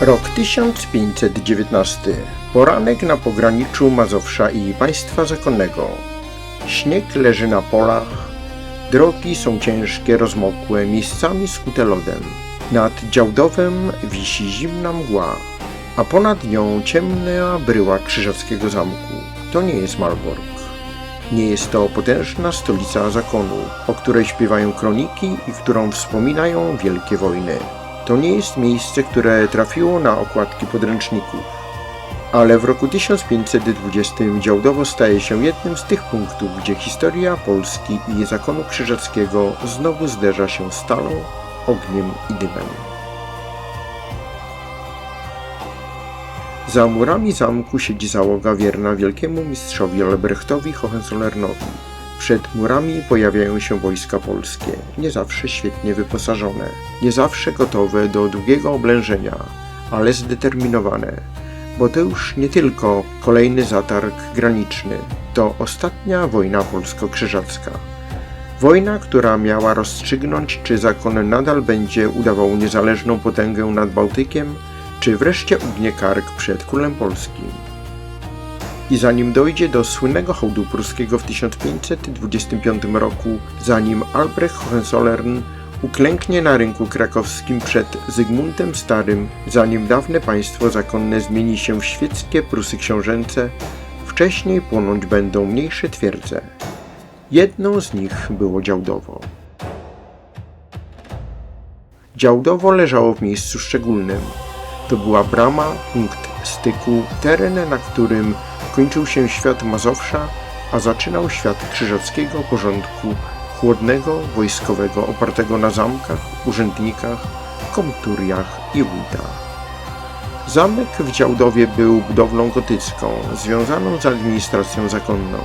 Rok 1519. Poranek na pograniczu Mazowsza i państwa zakonnego. Śnieg leży na polach, drogi są ciężkie, rozmokłe, miejscami skute lodem. Nad Działdowem wisi zimna mgła, a ponad nią ciemna bryła krzyżackiego zamku. To nie jest Malbork. Nie jest to potężna stolica zakonu, o której śpiewają kroniki i którą wspominają wielkie wojny. To nie jest miejsce, które trafiło na okładki podręczników. Ale w roku 1520 Działdowo staje się jednym z tych punktów, gdzie historia Polski i zakonu krzyżackiego znowu zderza się stalą, ogniem i dymem. Za murami zamku siedzi załoga wierna wielkiemu mistrzowi Albrechtowi Hohenzollernowi. Przed murami pojawiają się wojska polskie, nie zawsze świetnie wyposażone, nie zawsze gotowe do długiego oblężenia, ale zdeterminowane, bo to już nie tylko kolejny zatarg graniczny, to ostatnia wojna polsko-krzyżacka. Wojna, która miała rozstrzygnąć, czy zakon nadal będzie udawał niezależną potęgę nad Bałtykiem, czy wreszcie ugnie kark przed królem polskim. I zanim dojdzie do słynnego hołdu pruskiego w 1525 roku, zanim Albrecht Hohenzollern uklęknie na rynku krakowskim przed Zygmuntem Starym, zanim dawne państwo zakonne zmieni się w świeckie Prusy książęce, wcześniej płonąć będą mniejsze twierdze. Jedną z nich było Działdowo. Działdowo leżało w miejscu szczególnym. To była brama, punkt styku, teren, na którym kończył się świat Mazowsza, a zaczynał świat krzyżackiego porządku chłodnego, wojskowego, opartego na zamkach, urzędnikach, komturiach i wójtach. Zamek w Działdowie był budowlą gotycką, związaną z administracją zakonną.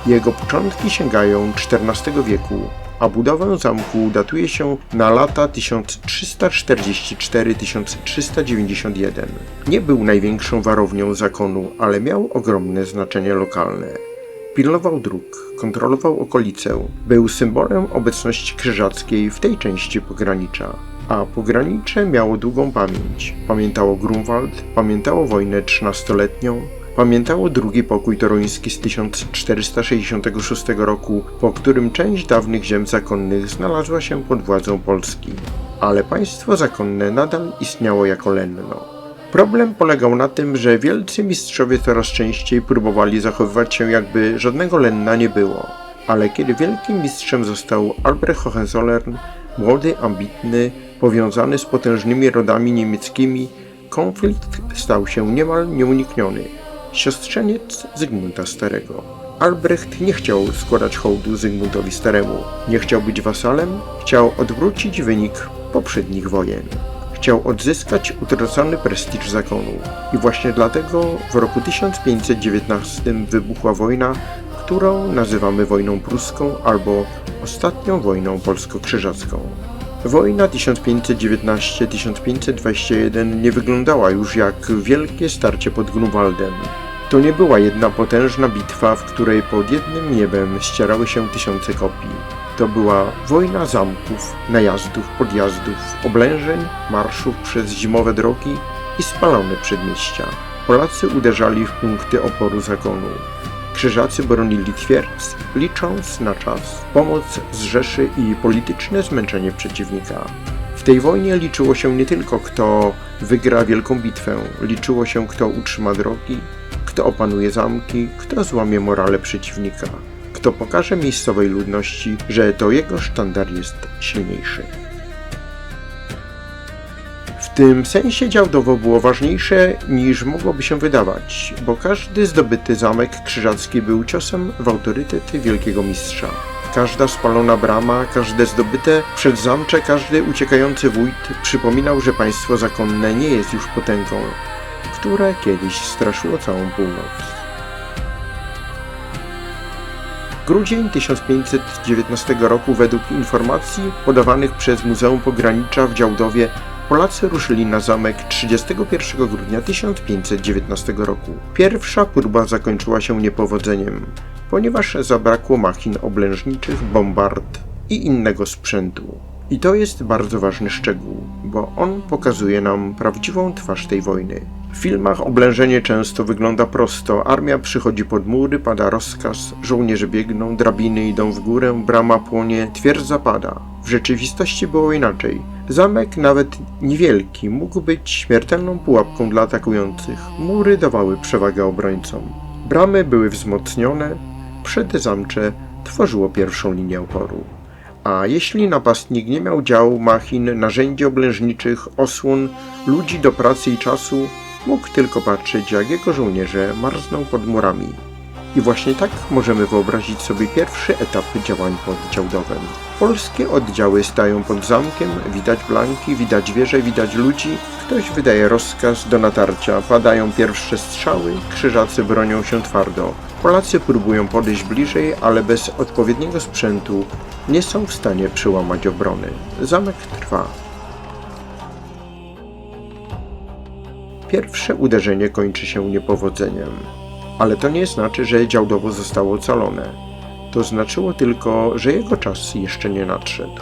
Jego początki sięgają XIV wieku, a budowę zamku datuje się na lata 1344-1391. Nie był największą warownią zakonu, ale miał ogromne znaczenie lokalne. Pilnował dróg, kontrolował okolice, był symbolem obecności krzyżackiej w tej części pogranicza. A pogranicze miało długą pamięć. Pamiętało Grunwald, pamiętało wojnę 13-letnią, pamiętało drugi pokój toruński z 1466 roku, po którym część dawnych ziem zakonnych znalazła się pod władzą Polski. Ale państwo zakonne nadal istniało jako lenno. Problem polegał na tym, że wielcy mistrzowie coraz częściej próbowali zachowywać się, jakby żadnego lenna nie było. Ale kiedy wielkim mistrzem został Albrecht Hohenzollern, młody, ambitny, powiązany z potężnymi rodami niemieckimi, konflikt stał się niemal nieunikniony. Siostrzeniec Zygmunta Starego. Albrecht nie chciał składać hołdu Zygmuntowi Staremu. Nie chciał być wasalem, chciał odwrócić wynik poprzednich wojen. Chciał odzyskać utracony prestiż zakonu. I właśnie dlatego w roku 1519 wybuchła wojna, którą nazywamy wojną pruską albo ostatnią wojną polsko-krzyżacką. Wojna 1519-1521 nie wyglądała już jak wielkie starcie pod Grunwaldem. To nie była jedna potężna bitwa, w której pod jednym niebem ścierały się tysiące kopii. To była wojna zamków, najazdów, podjazdów, oblężeń, marszów przez zimowe drogi i spalone przedmieścia. Polacy uderzali w punkty oporu zakonu. Krzyżacy bronili twierdz, licząc na czas, pomoc z Rzeszy i polityczne zmęczenie przeciwnika. W tej wojnie liczyło się nie tylko kto wygra wielką bitwę, liczyło się kto utrzyma drogi, kto opanuje zamki, kto złamie morale przeciwnika, kto pokaże miejscowej ludności, że to jego sztandar jest silniejszy. W tym sensie Działdowo było ważniejsze niż mogłoby się wydawać, bo każdy zdobyty zamek krzyżacki był ciosem w autorytet wielkiego mistrza. Każda spalona brama, każde zdobyte przedzamcze, każdy uciekający wójt przypominał, że państwo zakonne nie jest już potęgą, które kiedyś straszyło całą północ. Grudzień 1519 roku według informacji podawanych przez Muzeum Pogranicza w Działdowie Polacy ruszyli na zamek 31 grudnia 1519 roku. Pierwsza próba zakończyła się niepowodzeniem, ponieważ zabrakło machin oblężniczych, bombard i innego sprzętu. I to jest bardzo ważny szczegół, bo on pokazuje nam prawdziwą twarz tej wojny. W filmach oblężenie często wygląda prosto, armia przychodzi pod mury, pada rozkaz, żołnierze biegną, drabiny idą w górę, brama płonie, twierdza pada. W rzeczywistości było inaczej. Zamek, nawet niewielki, mógł być śmiertelną pułapką dla atakujących. Mury dawały przewagę obrońcom. Bramy były wzmocnione, przedzamcze tworzyło pierwszą linię oporu. A jeśli napastnik nie miał dział, machin, narzędzi oblężniczych, osłon, ludzi do pracy i czasu, mógł tylko patrzeć, jak jego żołnierze marzną pod murami. I właśnie tak możemy wyobrazić sobie pierwszy etap działań pod Działdowem. Polskie oddziały stają pod zamkiem, widać blanki, widać wieże, widać ludzi. Ktoś wydaje rozkaz do natarcia, padają pierwsze strzały, krzyżacy bronią się twardo. Polacy próbują podejść bliżej, ale bez odpowiedniego sprzętu nie są w stanie przełamać obrony. Zamek trwa. Pierwsze uderzenie kończy się niepowodzeniem. Ale to nie znaczy, że Działdowo zostało ocalone. To znaczyło tylko, że jego czas jeszcze nie nadszedł.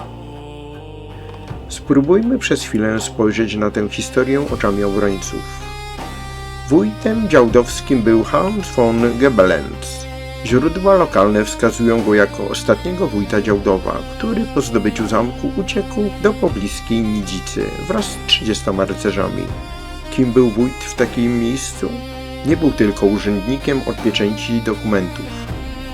Spróbujmy przez chwilę spojrzeć na tę historię oczami obrońców. Wójtem działdowskim był Hans von Gebelentz. Źródła lokalne wskazują go jako ostatniego wójta Działdowa, który po zdobyciu zamku uciekł do pobliskiej Nidzicy wraz z 30 rycerzami. Kim był wójt w takim miejscu? Nie był tylko urzędnikiem od pieczęci i dokumentów.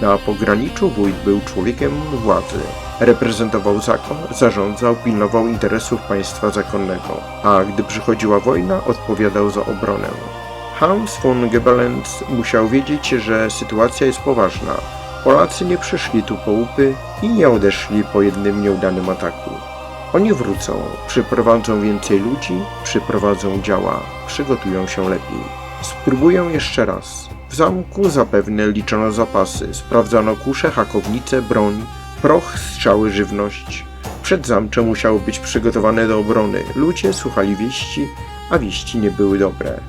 Na pograniczu wójt był człowiekiem władzy. Reprezentował zakon, zarządzał, pilnował interesów państwa zakonnego, a gdy przychodziła wojna, odpowiadał za obronę. Hans von Gebelentz musiał wiedzieć, że sytuacja jest poważna. Polacy nie przyszli tu po łupy i nie odeszli po jednym nieudanym ataku. Oni wrócą, przyprowadzą więcej ludzi, przyprowadzą działa, przygotują się lepiej. Spróbuję jeszcze raz. W zamku zapewne liczono zapasy, sprawdzano kusze, hakownice, broń, proch, strzały, żywność. Przedzamcze musiało być przygotowane do obrony. Ludzie słuchali wieści, a wieści nie były dobre.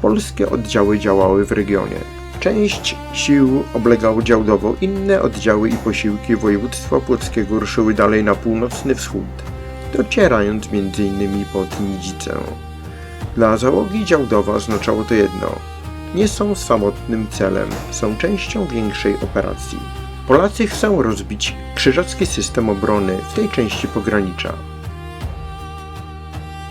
Polskie oddziały działały w regionie. Część sił oblegało Działdowo, inne oddziały i posiłki województwa płockiego ruszyły dalej na północny wschód, docierając m.in. pod Nidzicę. Dla załogi Działdowa oznaczało to jedno. Nie są samotnym celem, są częścią większej operacji. Polacy chcą rozbić krzyżacki system obrony w tej części pogranicza.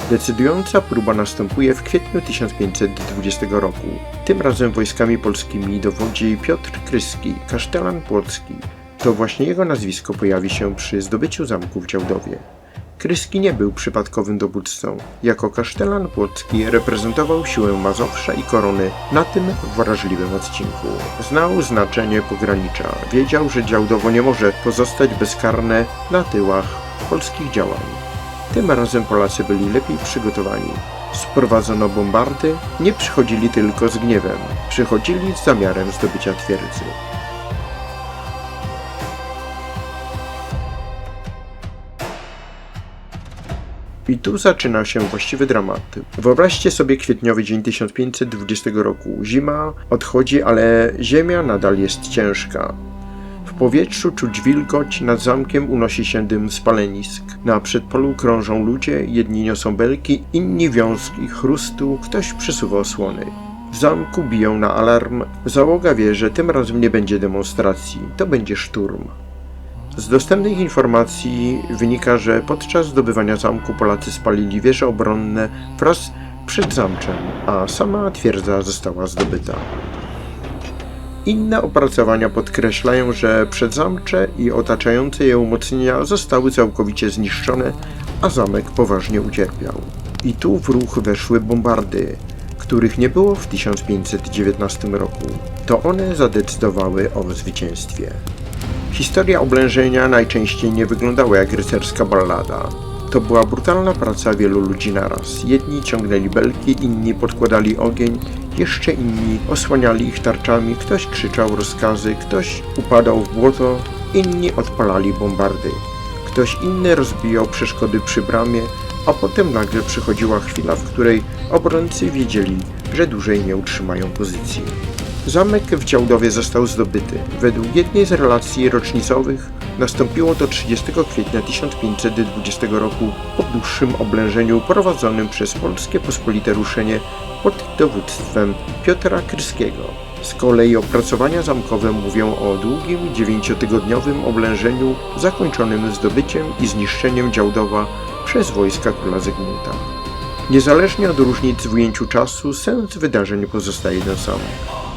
Decydująca próba następuje w kwietniu 1520 roku. Tym razem wojskami polskimi dowodzi Piotr Kryski, kasztelan płocki. To właśnie jego nazwisko pojawi się przy zdobyciu zamku w Działdowie. Kryski nie był przypadkowym dowódcą. Jako kasztelan płocki reprezentował siłę Mazowsza i Korony na tym wrażliwym odcinku. Znał znaczenie pogranicza. Wiedział, że Działdowo nie może pozostać bezkarne na tyłach polskich działań. Tym razem Polacy byli lepiej przygotowani. Sprowadzono bombardy, nie przychodzili tylko z gniewem. Przychodzili z zamiarem zdobycia twierdzy. I tu zaczyna się właściwy dramat. Wyobraźcie sobie kwietniowy dzień 1520 roku. Zima odchodzi, ale ziemia nadal jest ciężka. W powietrzu czuć wilgoć, nad zamkiem unosi się dym spalenisk. Na przedpolu krążą ludzie, jedni niosą belki, inni wiązki chrustu, ktoś przesuwa osłony. W zamku biją na alarm. Załoga wie, że tym razem nie będzie demonstracji, to będzie szturm. Z dostępnych informacji wynika, że podczas zdobywania zamku Polacy spalili wieże obronne wraz przed zamczem, a sama twierdza została zdobyta. Inne opracowania podkreślają, że przedzamcze i otaczające je umocnienia zostały całkowicie zniszczone, a zamek poważnie ucierpiał. I tu w ruch weszły bombardy, których nie było w 1519 roku. To one zadecydowały o zwycięstwie. Historia oblężenia najczęściej nie wyglądała jak rycerska ballada. To była brutalna praca wielu ludzi naraz. Jedni ciągnęli belki, inni podkładali ogień, jeszcze inni osłaniali ich tarczami, ktoś krzyczał rozkazy, ktoś upadał w błoto, inni odpalali bombardy. Ktoś inny rozbijał przeszkody przy bramie, a potem nagle przychodziła chwila, w której obrońcy wiedzieli, że dłużej nie utrzymają pozycji. Zamek w Działdowie został zdobyty. Według jednej z relacji rocznicowych Nastąpiło to 30 kwietnia 1520 roku po dłuższym oblężeniu prowadzonym przez Polskie Pospolite Ruszenie pod dowództwem Piotra Krzyskiego. Z kolei opracowania zamkowe mówią o długim 9-tygodniowym oblężeniu zakończonym zdobyciem i zniszczeniem Działdowa przez wojska króla Zygmunta. Niezależnie od różnic w ujęciu czasu, sens wydarzeń pozostaje ten sam.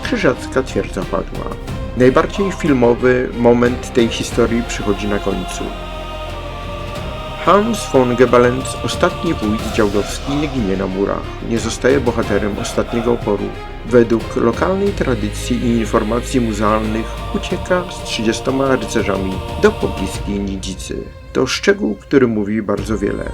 Krzyżacka twierdza padła. Najbardziej filmowy moment tej historii przychodzi na końcu. Hans von Gebelens, ostatni wójt działdowski, nie ginie na murach, nie zostaje bohaterem ostatniego oporu. Według lokalnej tradycji i informacji muzealnych ucieka z 30 rycerzami do pobliskiej Nidzicy. To szczegół, który mówi bardzo wiele,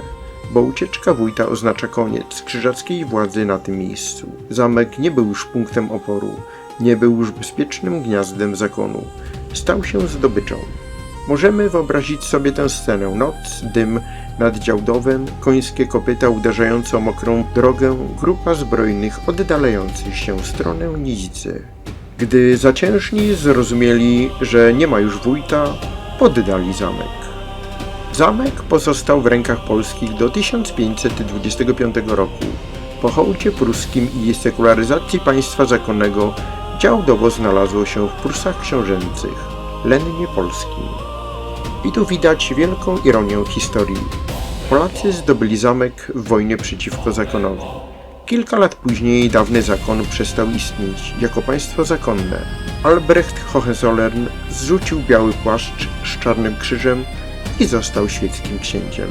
bo ucieczka wójta oznacza koniec krzyżackiej władzy na tym miejscu. Zamek nie był już punktem oporu, nie był już bezpiecznym gniazdem zakonu. Stał się zdobyczą. Możemy wyobrazić sobie tę scenę. Noc, dym nad Działdowem, końskie kopyta uderzające o mokrą drogę, grupa zbrojnych oddalających się w stronę Nidzicy. Gdy zaciężni zrozumieli, że nie ma już wójta, poddali zamek. Zamek pozostał w rękach polskich do 1525 roku. Po hołdzie pruskim i sekularyzacji państwa zakonnego Działdowo znalazło się w Prusach Książęcych, lennie polskim. I tu widać wielką ironię historii. Polacy zdobyli zamek w wojnie przeciwko zakonowi. Kilka lat później dawny zakon przestał istnieć jako państwo zakonne. Albrecht Hohenzollern zrzucił biały płaszcz z czarnym krzyżem i został świeckim księciem.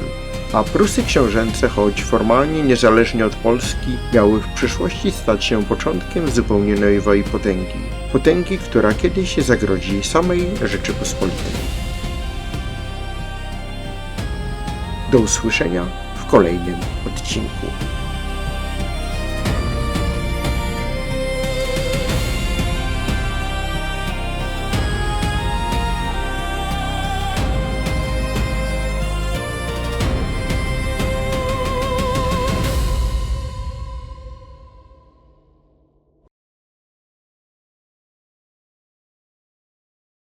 A Prusy Książęce, choć formalnie niezależnie od Polski, miały w przyszłości stać się początkiem zupełnie nowej potęgi. Potęgi, która kiedyś zagrodzi samej Rzeczypospolitej. Do usłyszenia w kolejnym odcinku.